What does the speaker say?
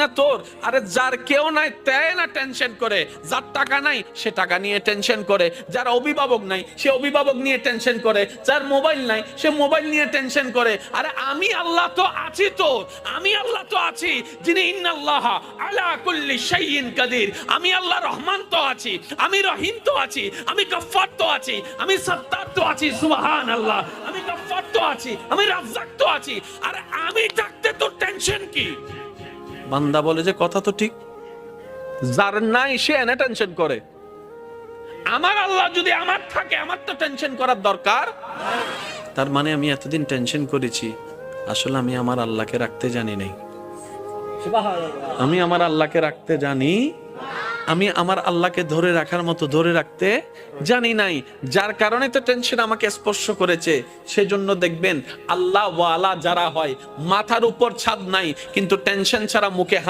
না তোর, আরে যার কেউ নাই তাই না টেনশন করে, যার টাকা নাই সে টাকা নিয়ে টেনশন করে, যার অভিভাবক নাই সে অভিভাবক নিয়ে টেনশন করে, যার মোবাইল নাই সে মোবাইল নিয়ে টেনশন করে। আরে আমি আল্লাহ তো আছি, তো আমি আল্লাহ তো আছি যিনি ইন্নাল্লাহ আলা কুল্লি শাইইন কাদির। আমি আল্লাহ রহমান তো আছি, আমি রহিম তো আছি, আমি গফফার তো আছি, আমি সত্তার তো আছি, সুবহানাল্লাহ। আমি গফফার তো আছি, আমি রাজ্জাক তো আছি। আরে আমি থাকতে তোর টেনশন কি? বান্দা বলে যে কথা তো ঠিক, যার নাই সে এনে টেনশন করে। আমার আল্লাহ যদি আমার থাকে, আমার তো টেনশন করার দরকার। তার মানে আমি এতদিন টেনশন করেছি, আসলে আমি আমার আল্লাহকে রাখতে জানি নাই। আমি আমার আল্লাহকে রাখতে জানি, আমি আমার আল্লাহকে ধরে রাখার মতো ধরে রাখতে জানি নাই, যার কারণে তো টেনশন আমাকে স্পর্শ করেছে। সেজন্য দেখবেন আল্লাহ ওয়ালা যারা হয়, মাথার উপর ছাদ নাই কিন্তু টেনশন ছাড়া মুখে